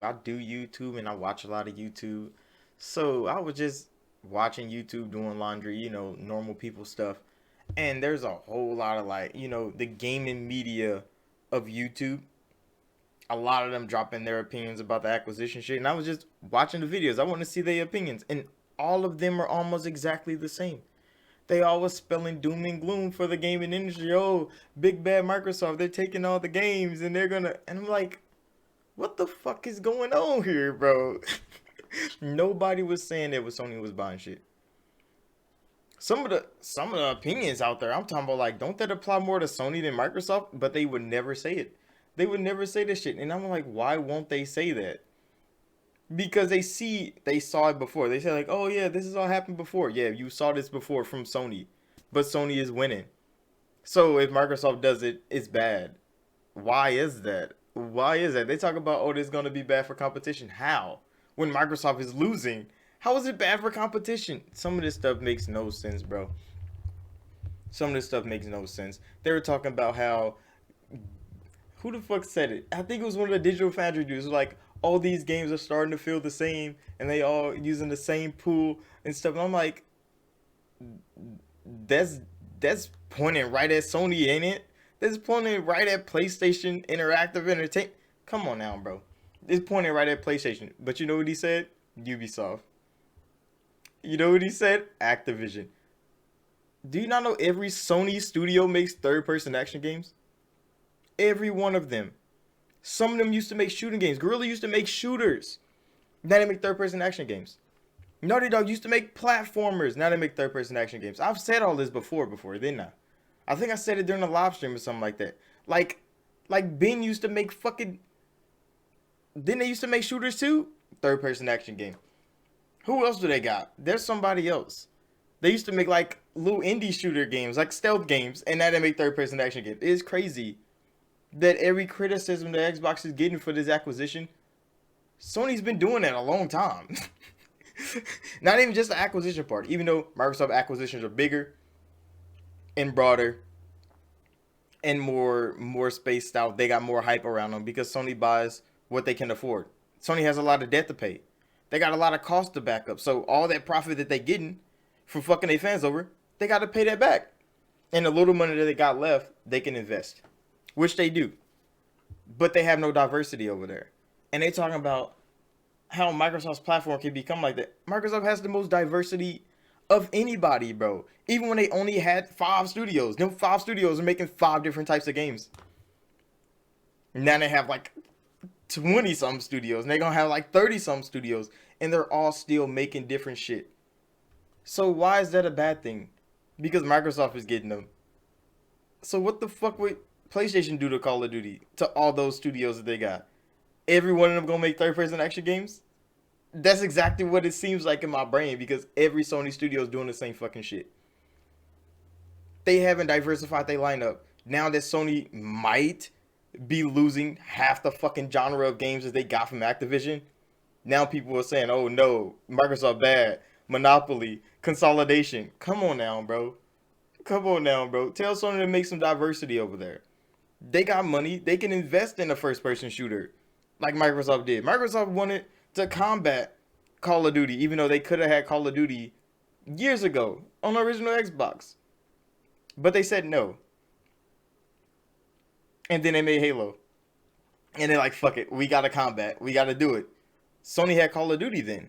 I do YouTube and I watch a lot of YouTube. So I was just watching YouTube doing laundry, normal people stuff. And there's a whole lot of like, the gaming media of YouTube. A lot of them dropping their opinions about the acquisition shit. And I was just watching the videos. I want to see their opinions. And all of them are almost exactly the same. They always spelling doom and gloom for the gaming industry. Oh, big bad Microsoft, they're taking all the games and they're gonna. And I'm like, what the fuck is going on here, bro? Nobody was saying that Sony was buying shit. Some of the opinions out there, I'm talking about like, don't that apply more to Sony than Microsoft? But they would never say it. They would never say this shit, and I'm like, why won't they say that? Because they saw it before. They say like, oh yeah, this has all happened before. Yeah, you saw this before from Sony, but Sony is winning. So if Microsoft does it, it's bad. Why is that? Why is that? They talk about, oh, this is gonna be bad for competition. How? When Microsoft is losing, how is it bad for competition? Some of this stuff makes no sense, bro. Some of this stuff makes no sense. They were talking about how, who the fuck said it? I think it was one of the Digital Foundry dudes. Like, all these games are starting to feel the same, and they all using the same pool and stuff. And I'm like, that's that's pointing right at Sony, ain't it? That's pointing right at PlayStation Interactive Entertainment. Come on now, bro. It's pointing right at PlayStation. But you know what he said? Ubisoft. You know what he said? Activision. Do you not know every Sony studio makes third-person action games? Every one of them. Some of them used to make shooting games. Guerrilla used to make shooters. Now they make third-person action games. Naughty Dog used to make platformers. Now they make third-person action games. I've said all this before, didn't I? I think I said it during a live stream or something like that. Like, like Ben used to make fucking. Didn't they used to make shooters too? Third-person action game. Who else do they got? There's somebody else. They used to make like little indie shooter games, like stealth games, and now they make third-person action games. It's crazy that every criticism that Xbox is getting for this acquisition, Sony's been doing that a long time. Not even just the acquisition part. Even though Microsoft acquisitions are bigger and broader and more spaced out, they got more hype around them because Sony buys what they can afford. Sony has a lot of debt to pay. They got a lot of cost to back up. So all that profit that they getting from fucking their fans over, they got to pay that back. And the little money that they got left, they can invest, which they do. But they have no diversity over there. And they talking about how Microsoft's platform can become like that. Microsoft has the most diversity of anybody, bro. Even when they only had 5 studios, them 5 studios are making 5 different types of games. Now they have like 20 some studios, and they're gonna have like 30 some studios, and they're all still making different shit. So why is that a bad thing? Because Microsoft is getting them. So what the fuck would PlayStation do to Call of Duty to all those studios that they got? Every one of them gonna make third person action games? That's exactly what it seems like in my brain because every Sony studio is doing the same fucking shit. They haven't diversified their lineup. Now that Sony might be losing half the fucking genre of games that they got from Activision, now people are saying, "Oh no, Microsoft bad, monopoly, consolidation." Come on now, bro. Come on now, bro. Tell Sony to make some diversity over there. They got money. They can invest in a first-person shooter, like Microsoft did. Microsoft wanted to combat Call of Duty, even though they could have had Call of Duty years ago on the original Xbox, but they said no. And then they made Halo, and they're like, "Fuck it, we gotta combat. We gotta do it." Sony had Call of Duty then.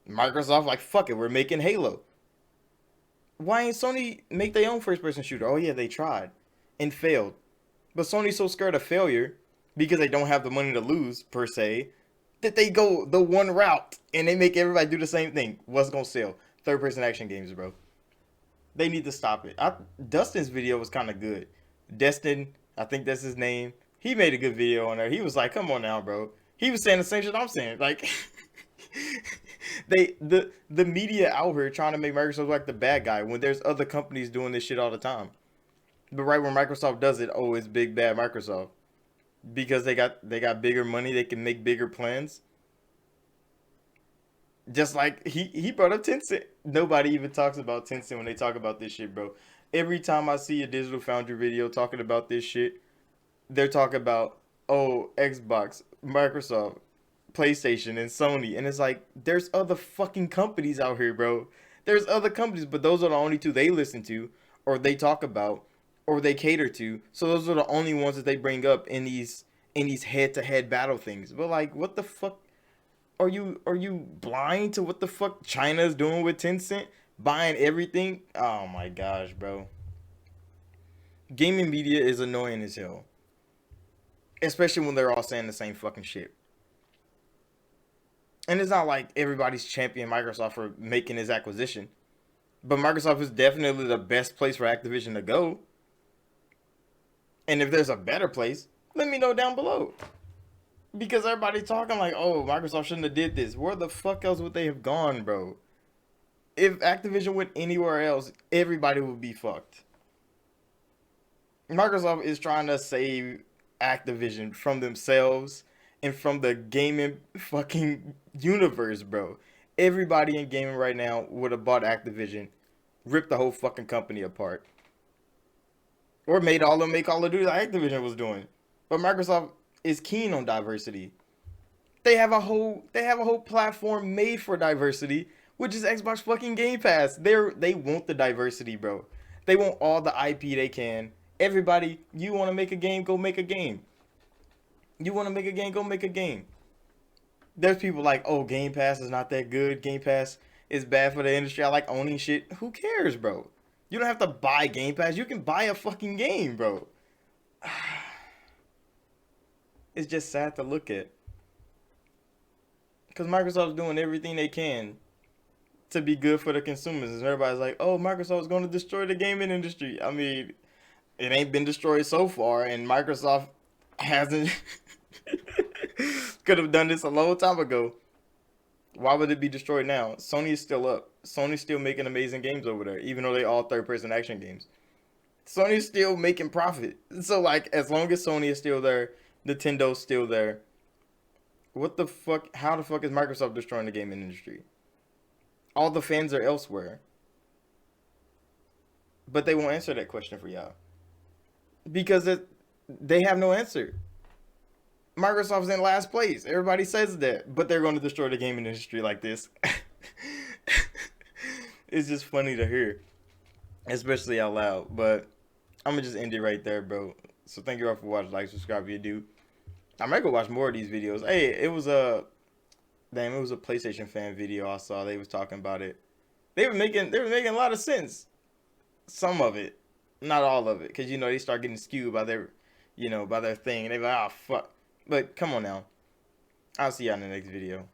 Microsoft like, "Fuck it, we're making Halo." Why ain't Sony make their own first-person shooter? Oh yeah, they tried and failed. But Sony's so scared of failure because they don't have the money to lose per se that they go the one route and they make everybody do the same thing. What's gonna sell? Third person action games, bro. They need to stop it. Dustin's video was kind of good. Destin, I think that's his name. He made a good video on there. He was like, "Come on now, bro." He was saying the same shit I'm saying. Like, the media out here trying to make Microsoft like the bad guy when there's other companies doing this shit all the time. But right when Microsoft does it, oh, it's big bad Microsoft because they got bigger money. They can make bigger plans. Just like he brought up Tencent. Nobody even talks about Tencent when they talk about this shit, bro. Every time I see a Digital Foundry video talking about this shit, they're talking about, oh, Xbox, Microsoft. PlayStation and Sony, and it's like there's other fucking companies out here, bro. There's other companies, but those are the only two they listen to, or they talk about, or they cater to. So those are the only ones that they bring up in these head-to-head battle things. But like, what the fuck are you blind to what the fuck China's doing with Tencent, buying everything? Oh my gosh, bro. Gaming media is annoying as hell, especially when they're all saying the same fucking shit. And it's not like everybody's championing Microsoft for making this acquisition, but Microsoft is definitely the best place for Activision to go. And if there's a better place, let me know down below. Because everybody's talking like, oh, Microsoft shouldn't have did this. Where the fuck else would they have gone, bro? If Activision went anywhere else, everybody would be fucked. Microsoft is trying to save Activision from themselves and from the gaming fucking universe, bro. Everybody in gaming right now would have bought Activision, ripped the whole fucking company apart, or made all of them make Call of Duty like Activision was doing. But Microsoft is keen on diversity. They have a whole platform made for diversity, which is Xbox fucking Game Pass. They want the diversity, bro. They want all the IP they can. Everybody, you want to make a game, go make a game. You want to make a game, go make a game. There's people like, oh, Game Pass is not that good. Game Pass is bad for the industry. I like owning shit. Who cares, bro? You don't have to buy Game Pass. You can buy a fucking game, bro. It's just sad to look at. Because Microsoft's doing everything they can to be good for the consumers. And everybody's like, oh, Microsoft's going to destroy the gaming industry. I mean, it ain't been destroyed so far. And Microsoft hasn't... could have done this a long time ago. Why would it be destroyed now? Sony is still up. Sony's still making amazing games over there, even though they all third-person action games. Sony's still making profit. So, like, as long as Sony is still there, Nintendo's still there. What the fuck? How the fuck is Microsoft destroying the gaming industry? All the fans are elsewhere. But they won't answer that question for y'all. Because they have no answer. Microsoft's in last place. Everybody says that. But they're going to destroy the gaming industry like this. It's just funny to hear. Especially out loud. But I'm going to just end it right there, bro. So thank you all for watching. Like, subscribe if you do. I might go watch more of these videos. Hey, it was a PlayStation fan video I saw. They was talking about it. They were making a lot of sense. Some of it. Not all of it. Because, you know, they start getting skewed by their, by their thing. And they're like, oh, fuck. But come on now. I'll see y'all in the next video.